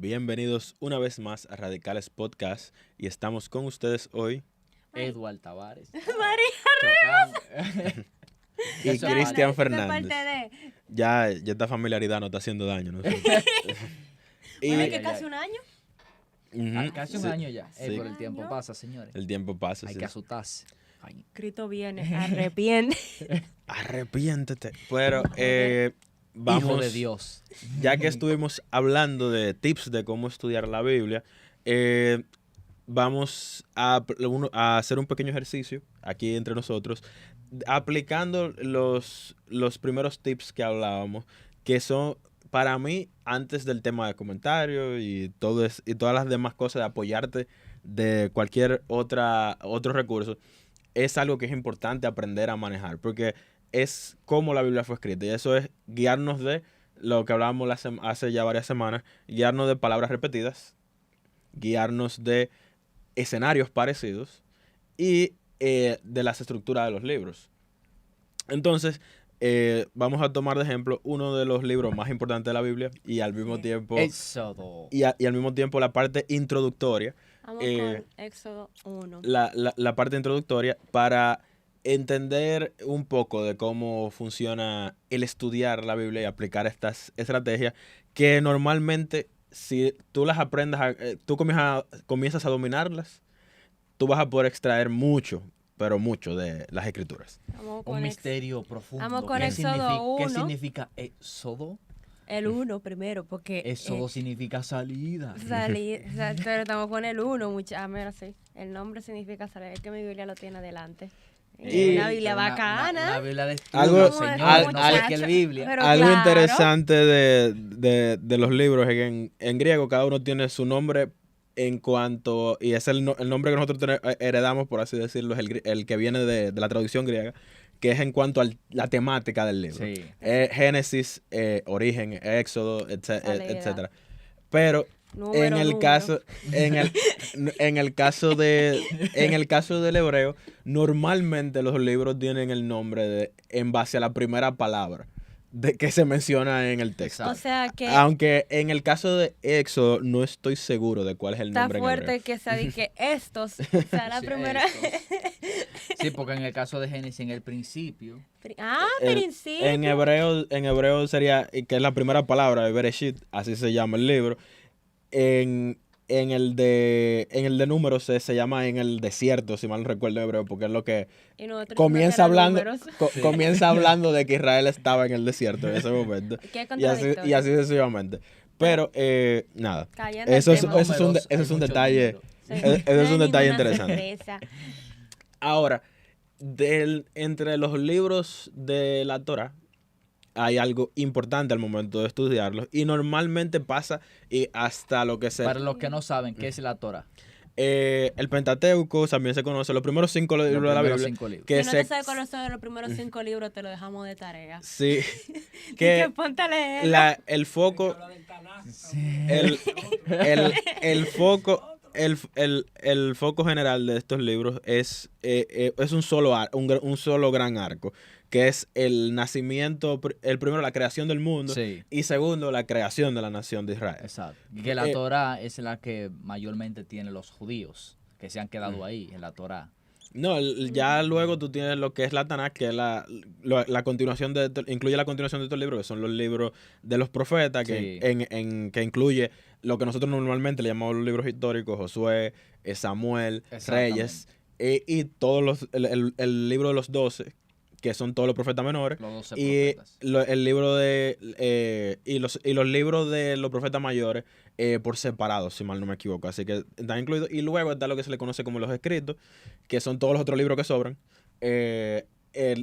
Bienvenidos una vez más a Radicales Podcast y estamos con ustedes hoy Edward Tavares. María. y Eso es Cristian Esa parte Fernández. de... Ya esta familiaridad nos está haciendo daño, ¿no? Y- Bueno, Ay, que ay, casi ay. un año. Ujú, Casi un sí, año ya. sí. Pero el tiempo Año. pasa, señores. El tiempo pasa. Hay sí. que asustarse. Ay, Cristo viene, arrepiente. Arrepiéntete. Pero Hijo vamos, de Dios. ya que estuvimos hablando de tips de cómo estudiar la Biblia, vamos a hacer un pequeño ejercicio aquí entre nosotros, aplicando los primeros tips que hablábamos, que son para mí, antes del tema de comentarios y y todas las demás cosas de apoyarte de cualquier otro recurso, es algo que es importante aprender a manejar, porque es como la Biblia fue escrita, y eso es guiarnos de lo que hablábamos hace ya varias semanas, guiarnos de palabras repetidas, guiarnos de escenarios parecidos y de las estructuras de los libros. Entonces, vamos a tomar de ejemplo uno de los libros más importantes de la Biblia y al mismo Sí. tiempo Éxodo. y al mismo tiempo la parte introductoria, Vamos Eh, con Éxodo 1. la parte introductoria para entender un poco de cómo funciona el estudiar la Biblia y aplicar estas estrategias que normalmente si tú las aprendes, tú comienzas a dominarlas, tú vas a poder extraer mucho, pero mucho de las escrituras. Vamos con Un misterio profundo. Vamos con ¿Qué Éxodo ¿Qué 1. significa éxodo? El 1 primero, porque... Éxodo significa salida. pero estamos con el 1, mira, sí. El nombre significa salir. Es que mi Biblia lo tiene adelante. Y- Una Biblia bacana. Una Biblia de estudio, Algo- señor. al- no al- cualquier Biblia. Pero Algo claro. interesante de los libros es que en griego cada uno tiene su nombre en cuanto, y es el nombre que nosotros heredamos, por así decirlo, es el que viene de la traducción griega, que es en cuanto a la temática del libro. Sí. Génesis, origen, éxodo, Salida. etcétera. Pero en el Número. caso, en el caso del hebreo, normalmente los libros tienen el nombre en base a la primera palabra que se menciona en el texto. O sea que Aunque en el caso de Éxodo no estoy seguro de cuál es el está nombre en hebreo. fuerte que sea de que estos, o sea, la Sí, primera... Sí, porque en el caso de Génesis, en el principio. El- principio. En hebreo sería, que es la primera palabra de Bereshit, así se llama el libro. En el de números se llama en el desierto, si mal no recuerdo en hebreo, porque es lo que Y nosotros comienza no eran hablando, números. Sí. comienza hablando de que Israel estaba en el desierto en ese momento. Qué y contradictorio. así sucesivamente. Pero, nada. Cayendo Eso al es, tema. eso es un, Números, eso es hay un muchos detalle. números. Sí. Ese es un No hay detalle ninguna interesante. sorpresa. Ahora, entre los libros de la Torah hay algo importante al momento de estudiarlos y normalmente pasa y hasta lo que se... Para los que no saben, ¿qué es la Torah? el Pentateuco también se conoce, los primeros 5 libros Los de la primeros Biblia. 5 libros. Que Si no se- te sabes cuáles son los primeros 5 libros, te lo dejamos de tarea. Sí, Que que ponte a leer. el foco, el, el foco, el foco general de estos libros es un solo gran arco, que es el nacimiento, el primero, la creación del mundo, Sí, y segundo, la creación de la nación de Israel. exacto. Que la Eh, Torah es la que mayormente tienen los judíos, que se han quedado ahí en la Torah. No, ya luego tú tienes lo que es la Tanakh, que es la continuación incluye la continuación de estos libros, que son los libros de los profetas, Sí. que incluye lo que nosotros normalmente le llamamos los libros históricos, Josué, Samuel, Exactamente. Reyes, y todos el libro de los 12, que son todos los profetas menores, Los 12 y profetas. el libro y los libros de los profetas mayores por separado, si mal no me equivoco. Así que están incluidos. Y luego está lo que se le conoce como los escritos, que son todos los otros libros que sobran.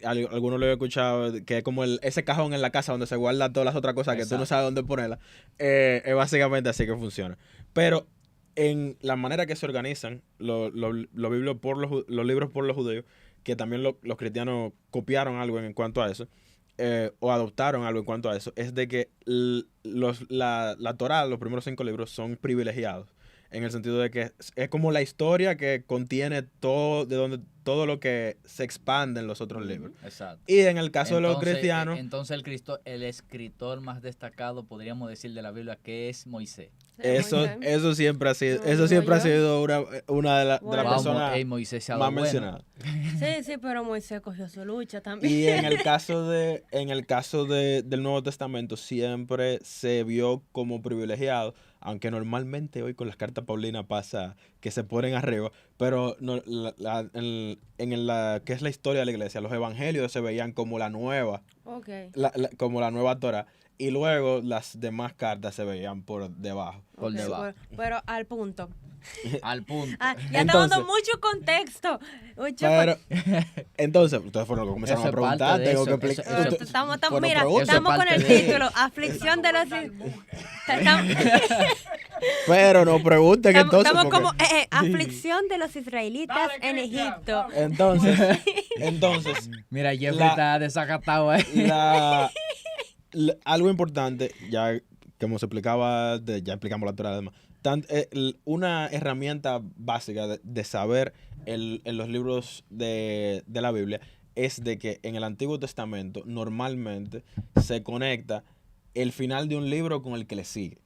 Algunos lo he escuchado, que es como ese cajón en la casa donde se guarda todas las otras cosas que tú no Exacto. sabes dónde ponerlas. Es básicamente así que funciona. Pero en la manera que se organizan los libros por los judíos, que también los cristianos copiaron algo en cuanto a eso, o adoptaron algo en cuanto a eso, es de que la Torá, los primeros 5 libros, son privilegiados. En el sentido de que es como la historia que contiene todo, de donde todo lo que se expande en los otros libros. Exacto. Y en el caso de los Entonces, cristianos, Entonces el escritor más destacado, podríamos decir, de la Biblia, que es Moisés. eso siempre ha sido, Como eso digo siempre ha yo. sido una de, de las Bueno. personas Moisés se ha más dado bueno. mencionadas. Sí, pero Moisés cogió su lucha también. Y en el caso del Nuevo Testamento siempre se vio como privilegiado, aunque normalmente hoy con las cartas Paulinas pasa que se ponen arriba, pero no, que es la historia de la iglesia, los evangelios se veían como la nueva, Ok. como la nueva Torah, y luego las demás cartas se veían por debajo. Por Ok, debajo. pero al punto. Al punto. Ya estamos dando mucho contexto. Pero, entonces, ustedes fueron los que comenzaron Eso a es preguntar, parte de tengo eso, que explicar. eso- Entonces, Bueno, mira, pregunta. estamos Eso con es el parte de- título, Aflicción de los... Pero no pregunten entonces. Estamos porque- como aflicción de los israelitas en Egipto. Entonces, Mira, Jeffrey La- está desacatado ahí. algo importante, ya como se explicaba, ya explicamos la Torah además, una herramienta básica de saber en los libros de la Biblia es de que en el Antiguo Testamento normalmente se conecta el final de un libro con el que le sigue.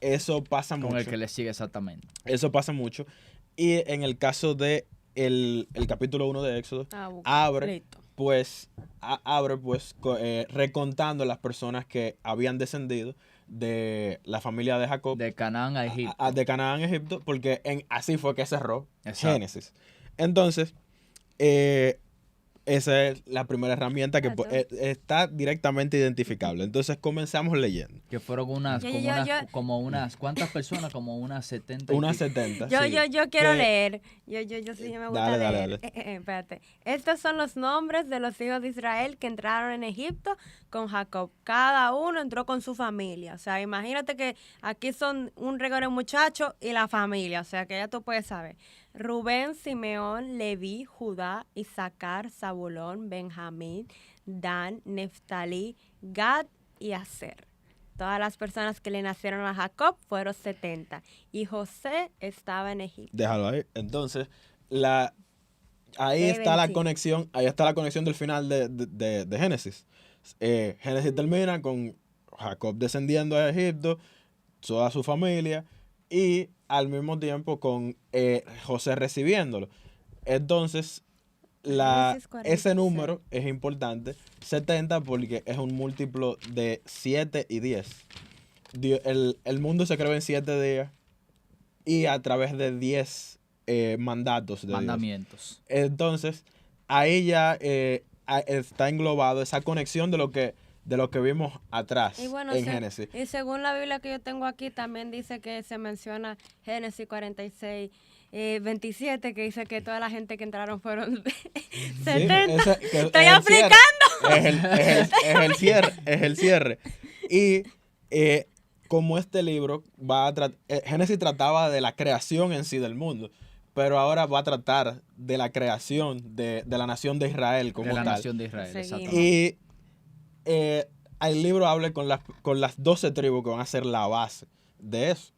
Eso pasa mucho. Con el que le sigue exactamente. Eso pasa mucho. Y en el caso de el capítulo 1 de Éxodo, abre pues recontando las personas que habían descendido de la familia de Jacob De Canaán a Egipto. de Canaán a Egipto, porque así fue que cerró Exacto. Génesis. Entonces, esa es la primera herramienta que está directamente identificable. Entonces comenzamos leyendo. Que fueron unas, Yo- como, yo- unas yo- como unas, ¿cuántas personas? Como unas 70. y Unas pico. 70. Yo quiero Que- leer. Yo sí me gusta Dale, leer. dale. Espérate. Estos son los nombres de los hijos de Israel que entraron en Egipto con Jacob. Cada uno entró con su familia. O sea, imagínate que aquí son un reguero de muchachos y la familia. O sea, que ya tú puedes saber. Rubén, Simeón, Leví, Judá, Isaacar, Zabulón, Benjamín, Dan, Neftalí, Gad y Aser. Todas las personas que le nacieron a Jacob fueron 70. Y José estaba en Egipto. Déjalo ahí. Entonces, ahí De está la 20. conexión, del final de Génesis. Génesis termina con Jacob descendiendo a Egipto, toda su familia, y al mismo tiempo con José recibiéndolo. Entonces, Génesis 46. ese número es importante, 70, porque es un múltiplo de 7 y 10. El mundo se creó en 7 días y a través de 10 mandatos de Dios. Mandamientos. Entonces, ahí ya está englobado esa conexión de lo que vimos atrás Y bueno, en Génesis. y según la Biblia que yo tengo aquí, también dice que se menciona Génesis 46, 27, que dice que toda la gente que entraron fueron 70. Estoy aplicando. Es el cierre. Y como este libro va a Génesis trataba de la creación en sí del mundo, pero ahora va a tratar de la creación de la nación de Israel como De la tal. nación de Israel, Seguimos. exactamente. Y el libro habla con las 12 tribus que van a ser la base de eso.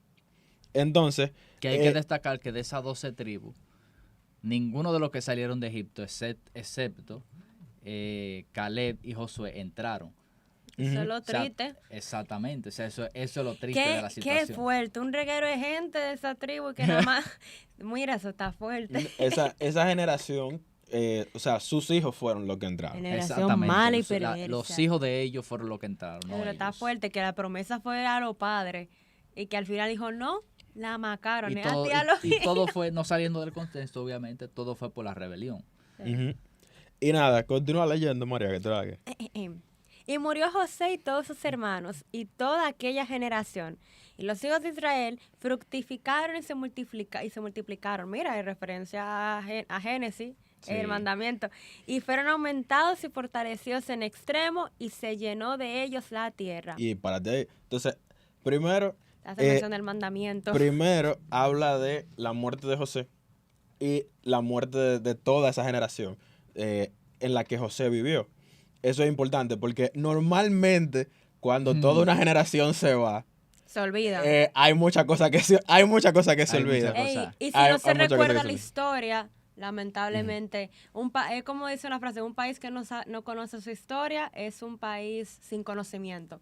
Entonces, Que hay que destacar que de esas 12 tribus, ninguno de los que salieron de Egipto, excepto Caleb y Josué, entraron. Eso es lo O sea, triste. exactamente. O sea, eso es lo triste de la Qué situación. fuerte. Un reguero de gente de esa tribu que nada más... Mira, eso está fuerte. esa generación, o sea, sus hijos fueron los que entraron. Generación mala y O sea, perversa. los hijos de ellos fueron los que entraron. No Pero está ellos. fuerte que la promesa fuera a los padres y que al final dijo, no, la macaron. Y es todo, a ti a los y todo fue, no saliendo del contexto, obviamente, todo fue por la rebelión. Ujú. Y nada, continúa leyendo, María, que te la haga. Y murió José y todos sus hermanos y toda aquella generación. Y los hijos de Israel fructificaron y se multiplicaron. Mira, hay referencia a Génesis, Sí. el mandamiento. Y fueron aumentados y fortalecidos en extremo y se llenó de ellos la tierra. Y párate ahí. Entonces, primero Hace mención del mandamiento. Primero habla de la muerte de José y la muerte de toda esa generación en la que José vivió. Eso es importante porque normalmente cuando toda una generación se va, Se olvida. hay muchas cosas que se olvidan. Hay muchas cosas. Ey, y si Hay no se muchas cosas recuerda que la se- historia, Lamentablemente, es como dice una frase, un país que no conoce su historia es un país sin conocimiento.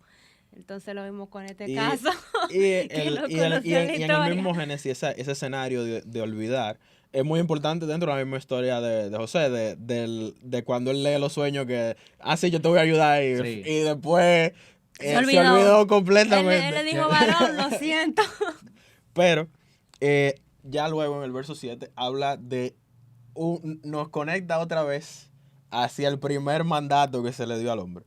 Entonces lo vimos con este caso. Y, que no y en conocían la el historia. mismo Génesis, ese escenario de olvidar, es muy importante dentro de la misma historia de José, de cuando él lee los sueños que, sí, yo te voy a ayudar, Sí. y después Se se olvidó olvidó completamente. Él le dijo, varón, lo siento. Pero ya luego en el verso 7 habla nos conecta otra vez hacia el primer mandato que se le dio al hombre.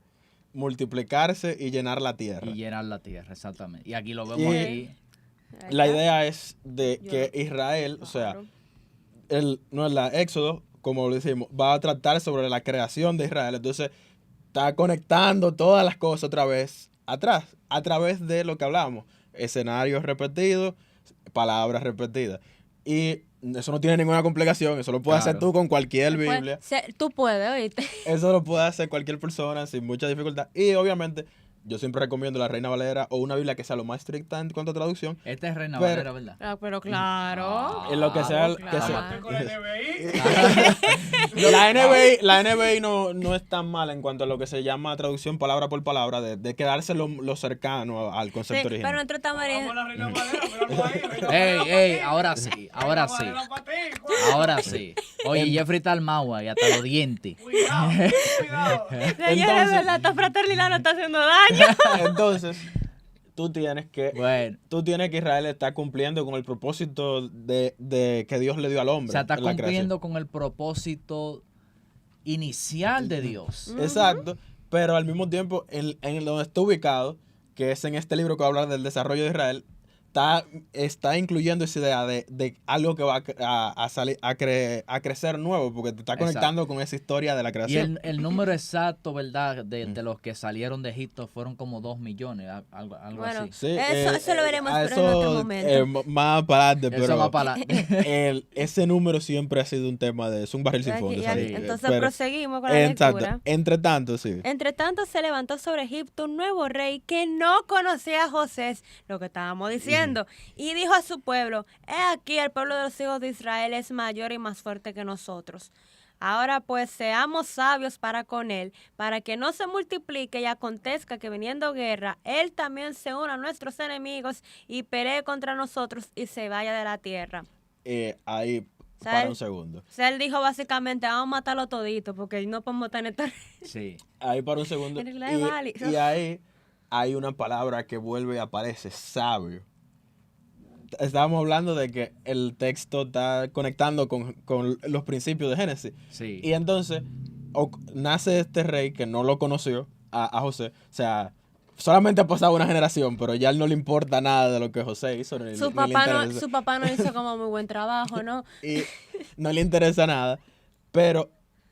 Multiplicarse y llenar la tierra. Y llenar la tierra, exactamente. Y aquí lo vemos Y- aquí. La idea es de Yo que no- Israel, o sea, Claro. no es la Éxodo, como lo decimos, va a tratar sobre la creación de Israel. Entonces, está conectando todas las cosas otra vez atrás, a través de lo que hablamos. Escenarios repetidos, palabras repetidas. Y eso no tiene ninguna complicación, eso lo puedes hacer Claro. tú con cualquier Después, Biblia. tú puedes, oíste. Eso lo puede hacer cualquier persona sin mucha dificultad. Y obviamente, yo siempre recomiendo la Reina Valera o una Biblia que sea lo más estricta en cuanto a traducción. Esta es Reina Pero- Valera, ¿verdad? Pero claro. En lo que sea, Claro. Con el NBI. La NBI no es tan mala en cuanto a lo que se llama traducción palabra por palabra, de quedarse lo cercano al Sí, concepto original. pero entre tamarindo. Vamos a la Reina Valera, míralo ahí. Reina Ey, Valera ey, pa' ti. ahora sí, ahora sí. Reina Valera pa' ti, Ahora sí. Oye, Jeffrey está al magua y hasta los dientes. Cuidado, cuidado. Señores, Entonces- verdad, esta fraternidad no está haciendo daño. Entonces, tú tienes que Israel está cumpliendo con el propósito de que Dios le dio al hombre. O sea, está en la creación. cumpliendo con el propósito inicial de Dios. Exacto, pero al mismo tiempo, en donde está ubicado, que es en este libro que va a hablar del desarrollo de Israel, está incluyendo esa idea de algo que va a crecer nuevo, porque te está conectando con esa historia de la Y creación. el número exacto, ¿verdad? De los que salieron de Egipto fueron como 2 millones, algo Bueno, así. Sí, eso lo veremos a en otro momento. Más para adelante, Eso pero va para la... ese número siempre ha sido un tema es un barril sin Aquí- fondo. y ¿sabes? aquí- entonces Pero- proseguimos con la exacto. lectura. Entre tanto, sí. Entre tanto se levantó sobre Egipto un nuevo rey que no conocía a José, lo que estábamos diciendo, y dijo a su pueblo, he aquí el pueblo de los hijos de Israel es mayor y más fuerte que nosotros. Ahora pues seamos sabios para con él, para que no se multiplique y acontezca que viniendo guerra, él también se una a nuestros enemigos y pelee contra nosotros y se vaya de la tierra. Ahí, O sea, para él- un segundo. O sea, él dijo básicamente, vamos a matarlo todito porque no podemos tener... Sí. Ahí para un segundo. En realidad es válido. Y ahí hay una palabra que vuelve y aparece, sabio. Estábamos hablando de que el texto está conectando con los principios de Génesis. Sí. Y entonces nace este rey que no lo conoció, a José. O sea, solamente ha pasado una generación, pero ya a él no le importa nada de lo que José hizo. Ni Su le papá interesa. no hizo como muy buen trabajo, ¿no? Y no le interesa nada. Pero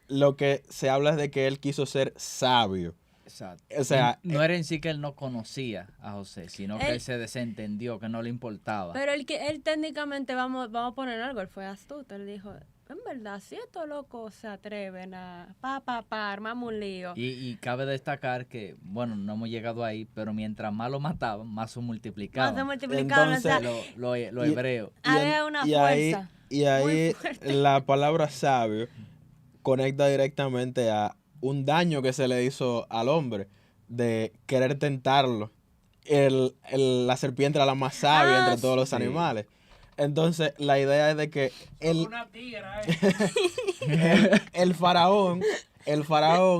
lo que se habla es de que él quiso ser sabio. Exacto. O sea, no era en sí que él no conocía a José, sino que Él- él se desentendió, que no le importaba. Pero él técnicamente, vamos a poner algo, él fue astuto, él dijo, en verdad, si estos locos se atreven a armamos un lío. Y cabe destacar que, bueno, no hemos llegado ahí, pero mientras más lo mataban, más se multiplicaban. Más se multiplicaron, o sea, Entonces, Lo Y- hebreo. había una y ahí, fuerza y ahí muy fuerte. la palabra sabio conecta directamente a un daño que se le hizo al hombre de querer tentarlo. La serpiente era la más sabia entre todos los sí. animales. Entonces, la idea es de que Una tigra, el faraón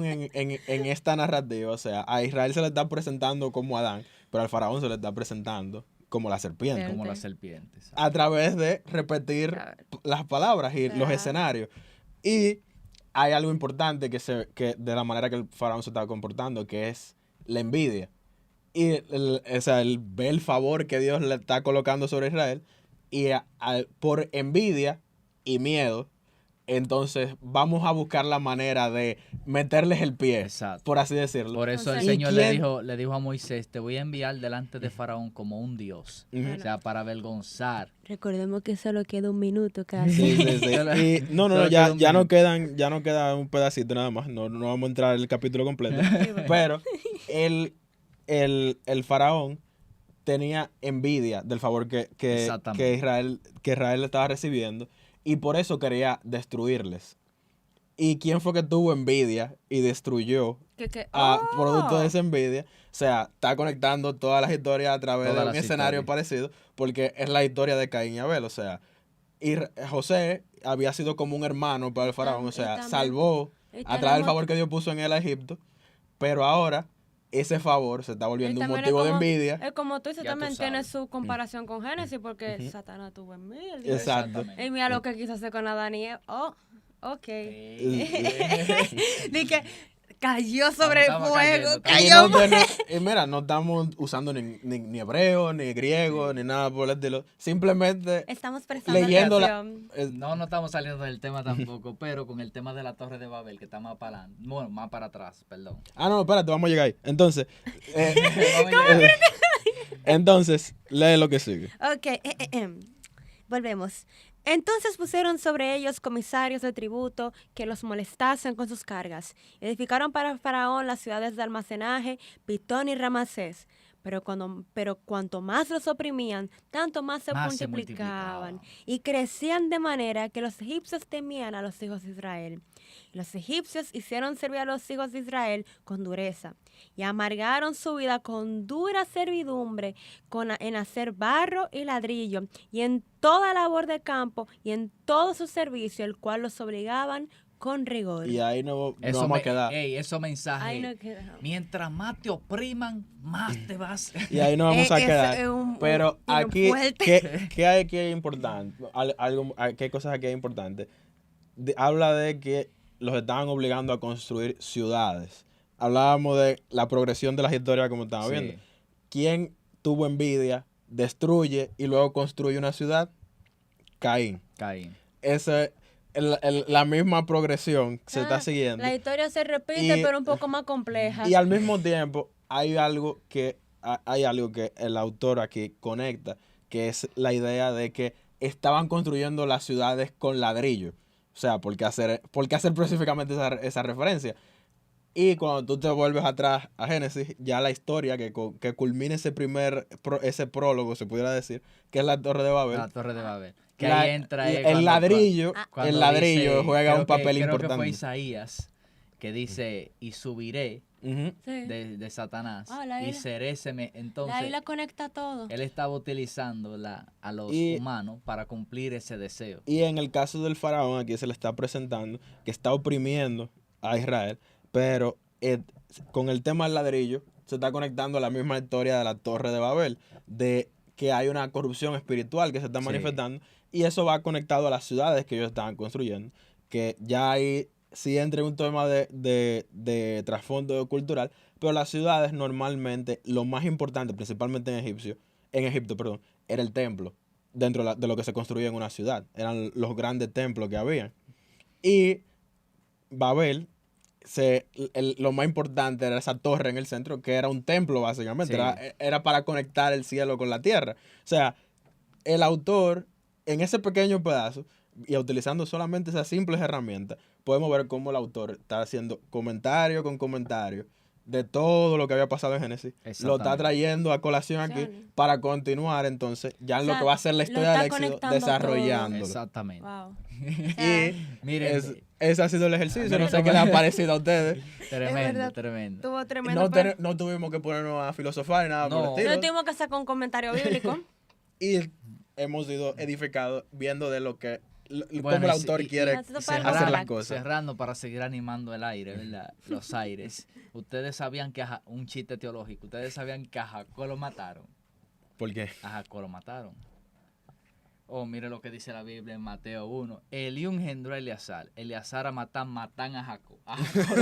en esta narrativa, o sea, a Israel se le está presentando como Adán, pero al faraón se le está presentando como la serpiente. Como las serpientes. A través de repetir Claro. las palabras y los Claro. escenarios. Y hay algo importante que de la manera que el faraón se estaba comportando, que es la envidia. Y el ver el favor que Dios le está colocando sobre Israel. Y por envidia y miedo, entonces vamos a buscar la manera de meterles el pie, Exacto. por así decirlo. Por eso el Entonces- Señor ¿Y quién? le dijo a Moisés, te voy a enviar delante de Faraón como un Dios. Ujú. O sea, para avergonzar. Recordemos que solo queda un minuto casi. Sí, sí, sí. Y no, Solo ya, queda un ya no minuto. ya no queda un pedacito nada más. No vamos a entrar en el capítulo completo. Pero el faraón tenía envidia del favor que Exactamente. Israel estaba recibiendo. y por eso quería destruirles. ¿Y quién fue que tuvo envidia y destruyó producto de esa envidia? O sea, está conectando todas las historias a través Todas de un las escenario historias. parecido, porque es la historia de Caín y Abel. O sea, José había sido como un hermano para el faraón, o sea, salvó a través del favor que Dios puso en él a Egipto, pero ahora ese favor se está volviendo un motivo de envidia. Es como tú dices, Ya tú también tiene sabes. su comparación con Génesis, porque Satanás tuvo envidia. Él dijo, Exacto. Exactamente. y mira lo que quiso hacer con Adán y Eva. Oh, ok. Sí. Dije, cayó sobre el Estamos fuego, cayendo, Y, cayó. y mira, no estamos usando ni hebreo, ni griego, ni nada por el estilo. Simplemente Estamos prestando leyendo atención. No estamos saliendo del tema tampoco, pero con el tema de la Torre de Babel, que está más para adelante. Bueno, más para atrás, perdón. no, espérate, vamos a llegar ahí. Entonces, Vamos a llegar. entonces, lee lo que sigue. Ok, volvemos. Entonces pusieron sobre ellos comisarios de tributo que los molestasen con sus cargas. Edificaron para el faraón las ciudades de almacenaje, Pitón y Ramasés. Pero cuanto más los oprimían, tanto más se Más se multiplicaban multiplicaban. y crecían de manera que los egipcios temían a los hijos de Israel. Los egipcios hicieron servir a los hijos de Israel con dureza y amargaron su vida con dura servidumbre en hacer barro y ladrillo y en toda labor de campo y en todo su servicio, el cual los obligaban con rigor. Y ahí no Eso vamos a quedar. esos mensajes. Ahí no queda. Mientras más te opriman, más te vas. Y ahí no vamos a Es quedar. Pero tiro aquí, fuerte. ¿qué hay aquí importante? ¿Qué cosas aquí hay importantes? Habla de que los estaban obligando a construir ciudades. Hablábamos de la progresión de las historias como estamos Sí. viendo. ¿Quién tuvo envidia, destruye y luego construye una ciudad? Caín. Caín. Esa es la misma progresión que se está siguiendo. La historia se repite, Y- pero un poco más compleja. Y al mismo tiempo hay algo que el autor aquí conecta, que es la idea de que estaban construyendo las ciudades con ladrillo. O sea, ¿por qué hacer específicamente esa referencia? Y cuando tú te vuelves atrás a Génesis, ya la historia que culmina ese prólogo, se pudiera decir, que es la Torre de Babel. La Torre de Babel. Que La- ahí entra el ladrillo, cuando el ladrillo dice, juega un papel creo que importante. fue Isaías que dice, y subiré Ujú. Sí. de Satanás La y isla. seréceme. Entonces, La isla conecta todo. él estaba utilizando a los Y- humanos para cumplir ese deseo. Y en el caso del faraón, aquí se le está presentando que está oprimiendo a Israel, pero con el tema del ladrillo se está conectando a la misma historia de la Torre de Babel, de que hay una corrupción espiritual que se está Sí. manifestando, y eso va conectado a las ciudades que ellos estaban construyendo, que ya ahí sí entra en un tema de trasfondo cultural, pero las ciudades normalmente, lo más importante, principalmente en Egipto, perdón, era el templo dentro de lo que se construía en una ciudad. Eran los grandes templos que había. Y Babel, lo más importante era esa torre en el centro, que era un templo básicamente. Sí. Era para conectar el cielo con la tierra. O sea, el autor, en ese pequeño pedazo, y utilizando solamente esas simples herramientas, podemos ver cómo el autor está haciendo comentario con comentario de todo lo que había pasado en Génesis. Lo está Exactamente. trayendo a colación aquí Sí. para continuar entonces ya en O lo sea, que va a ser la lo historia está del éxito, conectando todo. desarrollándolo. Exactamente. Wow. Y Miren, ese ha sido el ejercicio. Miren No sé cómo- qué les ha parecido a ustedes. tremendo, verdad. tremendo. Tuvo tremendo. No, pero no tuvimos que ponernos a filosofar ni nada No. por el no estilo. tuvimos que sacar un comentario bíblico. Y hemos sido edificados viendo de lo que Bueno, cómo el autor quiere Ha sido para hacer las relax. cosas. Cerrando para seguir animando el aire, ¿verdad? Los aires. Ustedes sabían que un chiste teológico. Ustedes sabían que a Jacob lo mataron. ¿Por qué? A Jacob lo mataron. Oh, mire lo que dice la Biblia en Mateo 1. Eliú engendró a Eleazar. Eleazar a matan a Jacob. A Jacob.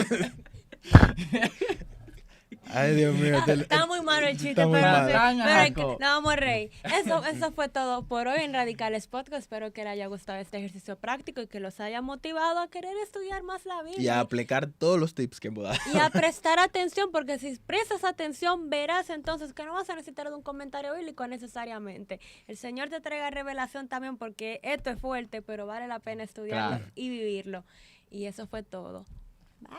Ay, Dios mío. Está muy malo el chiste, Está muy pero, malo. pero es que Jaco. no vamos a reír. Eso fue todo por hoy en Radicales Podcast. Espero que les haya gustado este ejercicio práctico y que los haya motivado a querer estudiar más la Biblia. Y a aplicar todos los tips que pueda. Y a prestar atención, porque si prestas atención, verás entonces que no vas a necesitar de un comentario bíblico necesariamente. El Señor te traiga revelación también, porque esto es fuerte, pero vale la pena estudiarlo Claro. y vivirlo. Y eso fue todo. Bye.